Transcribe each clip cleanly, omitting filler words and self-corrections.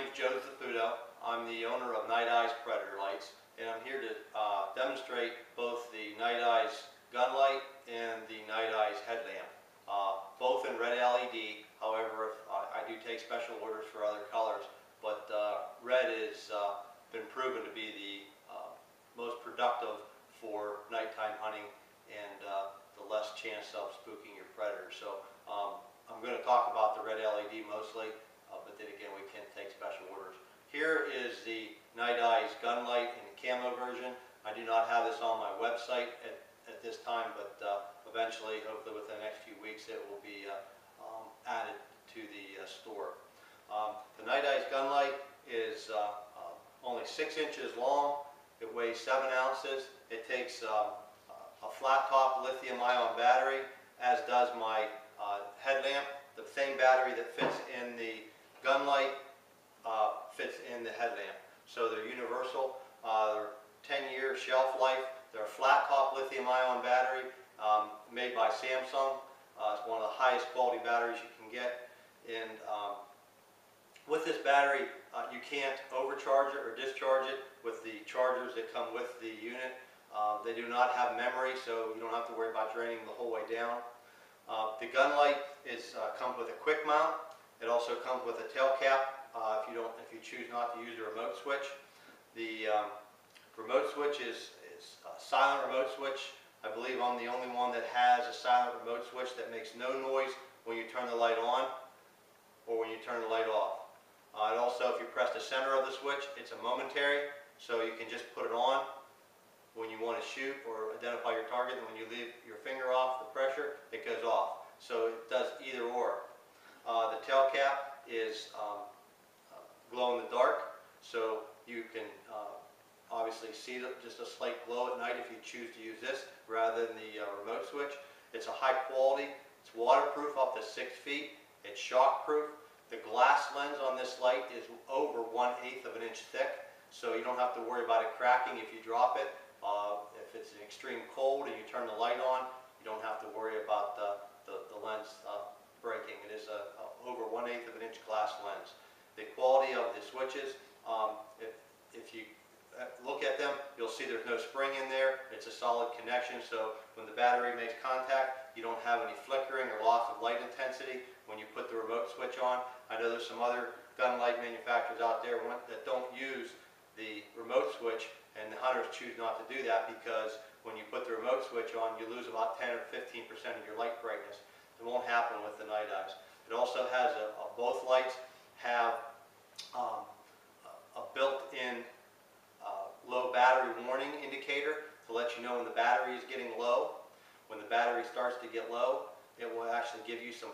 name's Joe Zaffuto. I'm the owner of Night Eyes Predator Lights, and I'm here to demonstrate both the Night Eyes gun light and the Night Eyes headlamp, both in red LED. However, I do take special orders for other colors, but red has been proven to be the most productive for nighttime hunting and the less chance of spooking your predators. So I'm going to talk about the red LED mostly, but then again we can take special orders. Here is the Night Eyes gun light in the camo version. I do not have this on my website at this time, but eventually, hopefully within the next few weeks, it will be added to the store. The Night Eyes gun light is only 6 inches long. It weighs 7 ounces. It takes a flat top lithium ion battery, as does my headlamp. The same battery that fits in the gun light fits in the headlamp. So they're universal. They're 10-year shelf life. They're a flat top lithium ion battery made by Samsung. It's one of the highest quality batteries you can get. And with this battery, you can't overcharge it or discharge it with the chargers that come with the unit. They do not have memory, so you don't have to worry about draining the whole way down. The gun light comes with a quick mount. It also comes with a tail cap if you choose not to use the remote switch. The remote switch is a silent remote switch. I believe I'm the only one that has a silent remote switch that makes no noise when you turn the light on or when you turn the light off. And also, if you press the center of the switch, it's a momentary, so you can just put it on when you want to shoot or identify your target, and when you leave your finger off the pressure, it goes off. So it does either or. The tail cap is glow in the dark, so you can obviously see just a slight glow at night if you choose to use this rather than the remote switch. It's a high quality. It's waterproof up to 6 feet. It's shockproof. The glass lens on this light is over 1/8 of an inch thick, so you don't have to worry about it cracking if you drop it. If it's an extreme cold and you turn the light on, you don't have to worry about the lens breaking. It is over 1/8 of an inch glass lens. The quality of the switches, if you look at them, you'll see there's no spring in there. It's a solid connection, so when the battery makes contact, you don't have any flickering or loss of light intensity when you put the remote switch on. I know there's some other gun light manufacturers out there that don't use the remote switch, and the hunters choose not to do that because when you put the remote switch on, you lose about 10 or 15% of your light brightness. It won't happen with the Night Eyes. It also has both lights have a built-in low battery warning indicator to let you know when the battery is getting low. When the battery starts to get low, it will actually give you some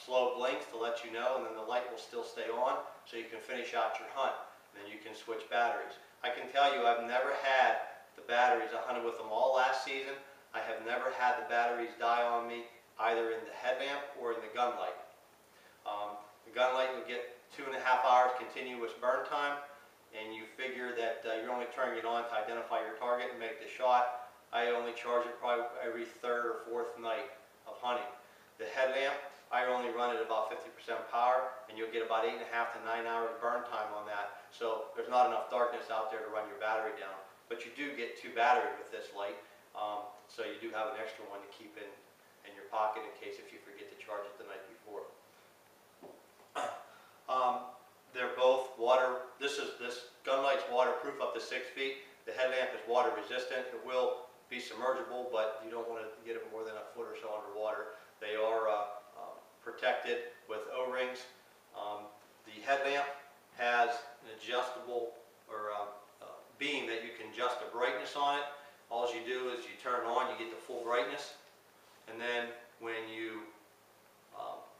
slow blinks to let you know, and then the light will still stay on so you can finish out your hunt. And then you can switch batteries. I can tell you I've never had the batteries. I hunted with them all last season. I have never had the batteries die on me either in the headlamp or in the gun light. The gun light will get 2.5 hours continuous burn time, and you figure that you're only turning it on to identify your target and make the shot. I only charge it probably every 3rd or 4th night of hunting. The headlamp, I only run at about 50% power, and you'll get about 8.5 to 9 hours burn time on that. So there's not enough darkness out there to run your battery down. But you do get 2 batteries with this light, so you do have an extra one to keep in your pocket in case if you forget to charge it the night before. They're both water. This gun light's waterproof up to 6 feet. The headlamp is water resistant. It will be submergible, but you don't want to get it more than a foot or so underwater. They are protected with O-rings. The headlamp has an adjustable beam that you can adjust the brightness on it. All you do is you turn it on, you get the full brightness, and then when you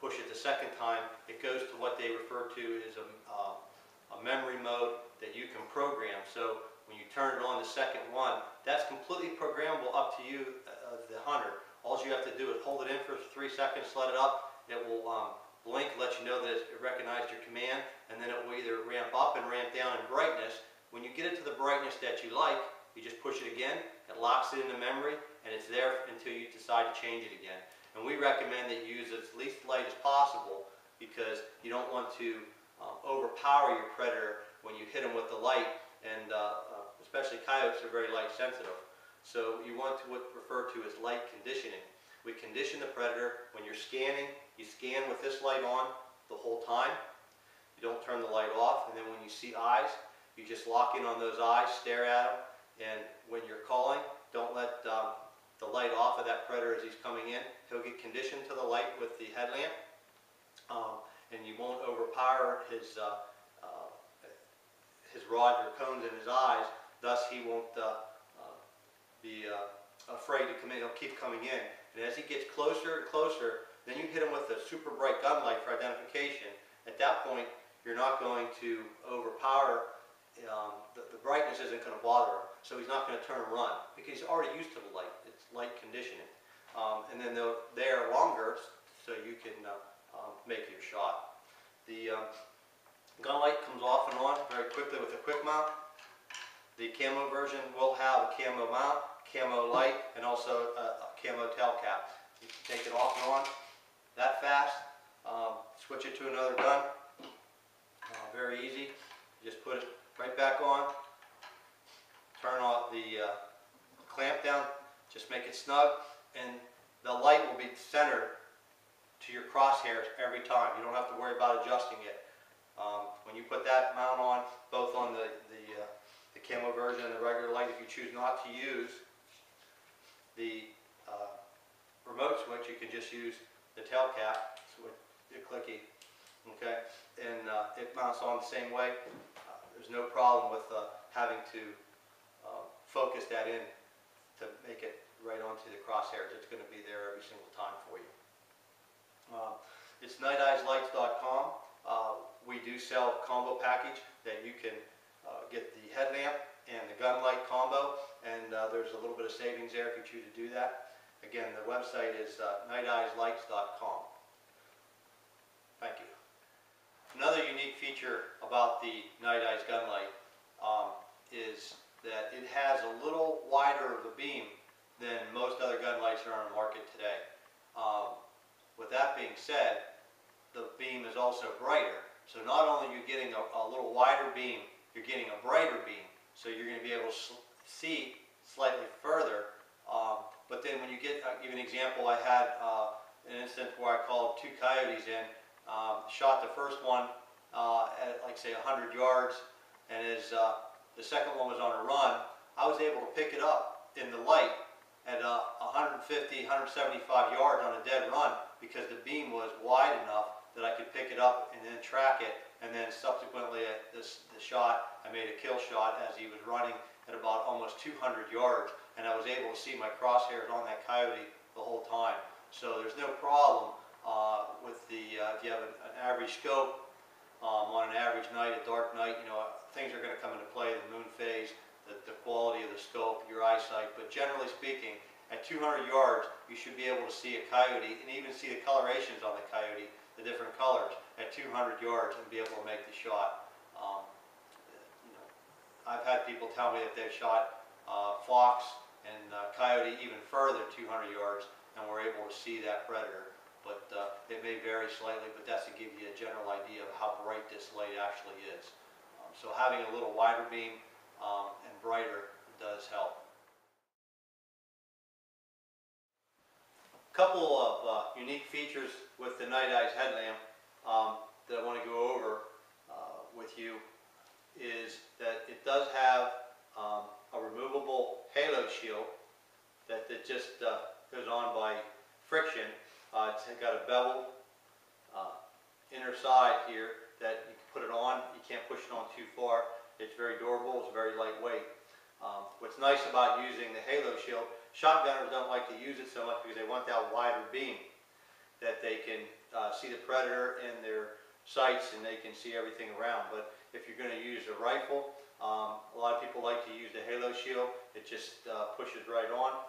push it the second time, it goes to what they refer to as a memory mode that you can program. So when you turn it on the second one, that's completely programmable up to you, the hunter. All you have to do is hold it in for 3 seconds, let it up. It will blink, let you know that it recognized your command, and then it will either ramp up and ramp down in brightness. When you get it to the brightness that you like, you just push it again, it locks it into memory, and it's there until you decide to change it again. And we recommend that you use as least light as possible because you don't want to overpower your predator when you hit them with the light, and especially coyotes are very light sensitive. So you want to what's referred to as light conditioning. We condition the predator. When you're scanning, you scan with this light on the whole time. You don't turn the light off, and then when you see eyes, you just lock in on those eyes, stare at them, and when you're calling, don't let the light off of that predator as he's coming in. He'll get conditioned to the light with the headlamp, and you won't overpower his rods or cones in his eyes. Thus, he won't be afraid to come in. He'll keep coming in. And as he gets closer and closer, then you hit him with a super bright gun light for identification. At that point, you're not going to overpower. The brightness isn't going to bother him. So he's not going to turn and run because he's already used to the light. It's light conditioning. And then they are longer so you can make your shot. The gun light comes off and on very quickly with a quick mount. The camo version will have a camo mount, camo light, and also a camo tail cap. You can take it off and on that fast. Switch it to another gun. Very easy. You just put it right back on. Turn off the clamp down. Just make it snug, and the light will be centered to your crosshairs every time. You don't have to worry about adjusting it. When you put that mount on, both on the camo version and the regular light, if you choose not to use the remote switch, you can just use the tail cap, switch, the clicky, okay, and it mounts on the same way. There's no problem with having to focus that in to make it right onto the crosshairs. It's going to be there every single time for you. It's nighteyeslights.com. We do sell a combo package that you can get the headlamp and the gun light combo, and there's a little bit of savings there if you choose to do that. Again, the website is nighteyeslights.com. Thank you. Another unique feature about the Night Eyes gun light is that it has a little wider of a beam than most other gun lights that are on the market today. With that being said, the beam is also brighter. So not only are you getting a little wider beam, you're getting a brighter beam. So you're going to be able to see slightly further. But then when you get, I'll give you an example, I had an instance where I called 2 coyotes in, shot the first one at like say 100 yards, and as the second one was on a run, I was able to pick it up in the light at 150, 175 yards on a dead run because the beam was wide enough that I could pick it up and then track it, and then subsequently the shot, I made a kill shot as he was running at about almost 200 yards, and I was able to see my crosshairs on that coyote the whole time. So there's no problem with the, if you have an average scope on an average night, a dark night, you know, things are going to come into play, the moon phase, the quality of the scope, your eyesight, but generally speaking, at 200 yards, you should be able to see a coyote and even see the colorations on the coyote, the different colors, at 200 yards and be able to make the shot. You know, I've had people tell me that they've shot fox and coyote even further, 200 yards, and were able to see that predator. But it may vary slightly, but that's to give you a general idea of how bright this light actually is. So having a little wider beam and brighter does help. A couple of unique features with the Night Eyes headlamp that I want to go over with you is that it does have a removable halo shield that just goes on by friction. It's got a beveled inner side here that you can put it on. You can't push it on too far. It's very durable. It's very lightweight. What's nice about using the halo shield, shotgunners don't like to use it so much because they want that wider beam that they can see the predator in their sights and they can see everything around. But if you're going to use a rifle, a lot of people like to use the halo shield. It just pushes right on.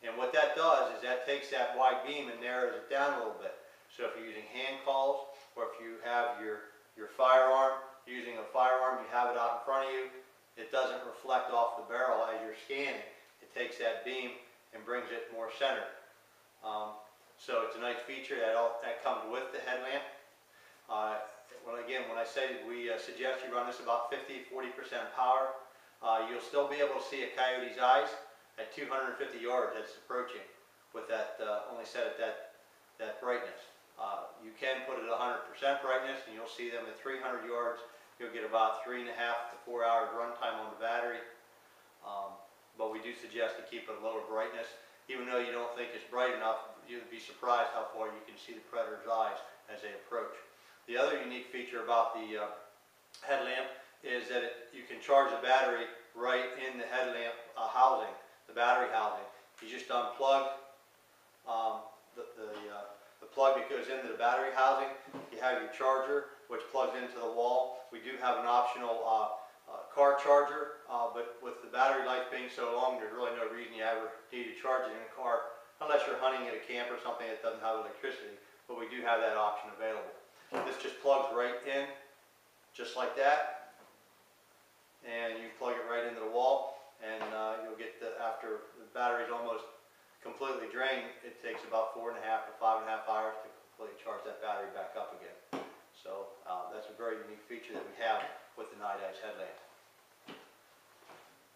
And what that does is that takes that wide beam and narrows it down a little bit. So if you're using hand calls, or if you have your firearm, using a firearm, you have it out in front of you, it doesn't reflect off the barrel as you're scanning. It takes that beam and brings it more centered. So it's a nice feature that comes with the headlamp. Well, again, when I say we suggest you run this about 50–40% power, you'll still be able to see a coyote's eyes at 250 yards as it's approaching with that only set at that brightness. You can put it at 100% brightness and you'll see them at 300 yards. You'll get about 3.5 to 4 hours runtime on the battery. But we do suggest to keep it at lower brightness. Even though you don't think it's bright enough, you'd be surprised how far you can see the predator's eyes as they approach. The other unique feature about the headlamp is that you can charge the battery right in the headlamp housing, the battery housing. You just unplug the plug that goes into the battery housing. You have your charger, which plugs into the wall. We do have an optional car charger, but with the battery life being so long, there's really no reason you ever need to charge it in a car, unless you're hunting at a camp or something that doesn't have electricity. But we do have that option available. This just plugs right in, just like that, and you plug it right into the wall, and you'll get after the battery's almost completely drained, it takes about 4.5 to 5.5 hours to completely charge that battery back up again. So that's a very unique feature that we have with the Night Eyes headlamp.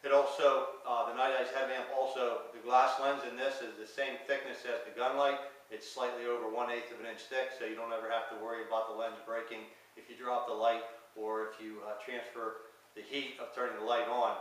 It also, the Night Eyes headlamp also, the glass lens in this is the same thickness as the gun light. It's slightly over 1/8 of an inch thick, so you don't ever have to worry about the lens breaking if you drop the light or if you transfer the heat of turning the light on.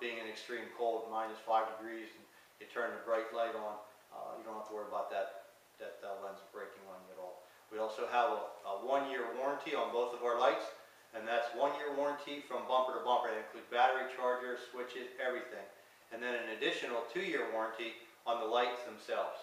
Being in extreme cold, -5 degrees, and you turn the bright light on, you don't have to worry about that lens breaking on you at all. We also have a 1-year warranty on both of our lights, and that's 1-year warranty from bumper to bumper. That includes battery, charger, switches, everything. And then an additional 2-year warranty on the lights themselves.